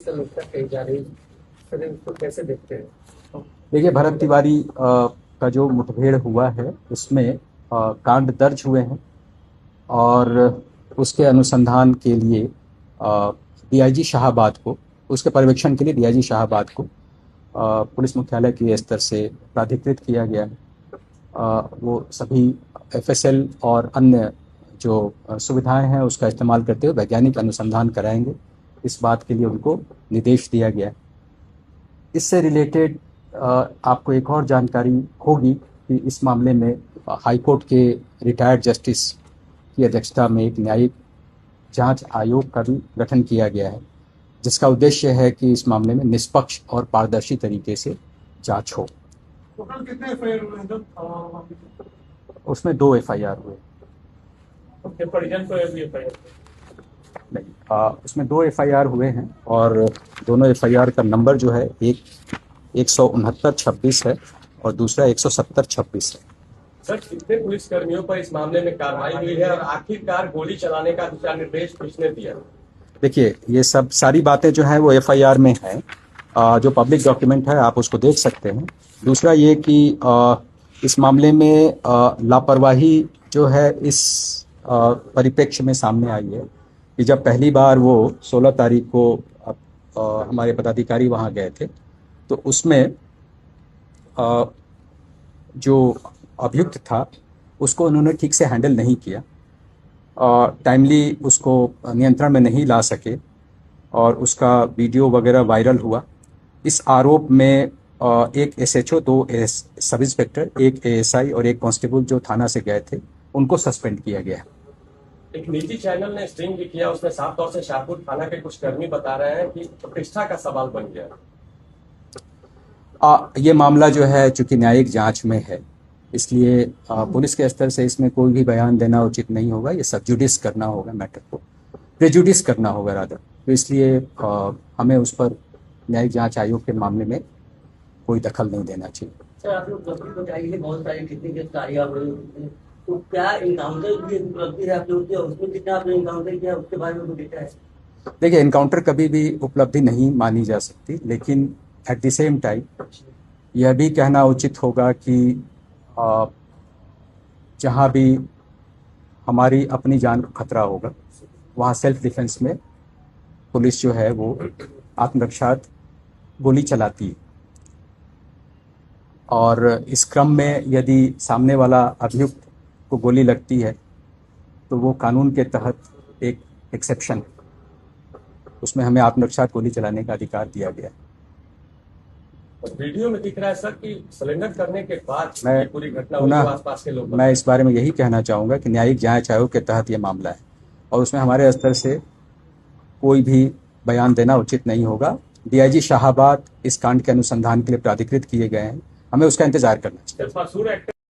समीक्षा कही जा रही है, सर इसको कैसे देखते हैं? देखिए, भरत तिवारी का जो मुठभेड़ हुआ है उसमें कांड दर्ज हुए हैं और उसके अनुसंधान के लिए डीआईजी शाहाबाद को, उसके पर्यवेक्षण के लिए डीआईजी शाहाबाद को पुलिस मुख्यालय के स्तर से प्राधिकृत किया गया है। वो सभी एफएसएल और अन्य जो सुविधाएं हैं उसका इस्तेमाल करते हुए वैज्ञानिक अनुसंधान कराएंगे, इस बात के लिए उनको निर्देश दिया गया है। इससे रिलेटेड आपको एक और जानकारी होगी कि इस मामले में हाई कोर्ट के रिटायर्ड जस्टिस की अध्यक्षता में एक न्यायिक जांच आयोग का भी गठन किया गया है, जिसका उद्देश्य है कि इस मामले में निष्पक्ष और पारदर्शी तरीके से जांच हो। टोटल कितने एफआईआर हुए हैं? उसमें 2 एफआईआर हुए। परिजन को भी एफआईआर नहीं, उसमें 2 एफआईआर हुए हैं और दोनों एफआईआर का नंबर जो है एक 169-26 है और दूसरा 170-26 है। सर, कितने पुलिसकर्मियों पर इस मामले में कार्रवाई हुई है और आखिरकार गोली चलाने का दिशा निर्देश किसने दिया? देखिए, ये सब सारी बातें जो हैं वो एफआईआर में हैं, जो पब्लिक डॉक्यूमेंट है आप उसको देख सकते हैं। दूसरा ये कि इस मामले में लापरवाही जो है इस परिप्रेक्ष्य में सामने आई है कि जब पहली बार वो 16 तारीख को हमारे पदाधिकारी वहाँ गए थे तो उसमें जो अभियुक्त था उसको उन्होंने ठीक से हैंडल नहीं किया, टाइमली उसको नियंत्रण में नहीं ला सके और उसका वीडियो वगैरह वायरल हुआ। इस आरोप में एक एसएचओ, 2 सब इंस्पेक्टर, एक एएसआई और एक कांस्टेबल जो थाना से गए थे उनको सस्पेंड किया गया। एक निजी चैनल ने स्ट्रिंग भी किया, उसमें साफ तौर से शाहपुर थाना के कुछ कर्मी बता रहे हैं कि प्रतिष्ठा का सवाल बन गया। ये मामला जो है चूंकि न्यायिक जांच में है इसलिए पुलिस के स्तर से इसमें कोई भी बयान देना उचित नहीं होगा। ये सब जुडिस करना होगा, मैटर को प्रेजुडिस करना होगा रादर। तो इसलिए हमें उस पर न्यायिक जांच आयोग के मामले में कोई दखल नहीं देना चाहिए। सर, आप लोग बताइए, बहुत सारी कितनी गिरफ्तारियां हुई, तो क्या इनकाउंटर की उपलब्धि है आप लोग की, उसमें कितना आपने इनकाउंटर किया उसके बारे में कुछ देखा है? देखिए, इनकाउंटर कभी भी उपलब्धि नहीं मानी जा सकती, लेकिन एट द सेम टाइम यह भी कहना उचित होगा कि जहाँ भी हमारी अपनी जान को खतरा होगा वहाँ सेल्फ डिफेंस में पुलिस जो है वो आत्मरक्षार्थ गोली चलाती है और इस क्रम में यदि सामने वाला अभियुक्त को गोली लगती है तो वो कानून के तहत एक एक्सेप्शन है, उसमें हमें आत्मरक्षार्थ गोली चलाने का अधिकार दिया गया है। वीडियो में दिख रहा है सर कि सरेंडर करने के बाद मैं पूरी घटना हुई, आसपास के लोग मैं इस बारे में यही कहना चाहूँगा कि न्यायिक जांच आयोग के तहत ये मामला है और उसमें हमारे स्तर से कोई भी बयान देना उचित नहीं होगा। डीआईजी शाहाबाद इस कांड के अनुसंधान के लिए प्राधिकृत किए गए हैं, हमें उसका इंतजार करना चाहिए।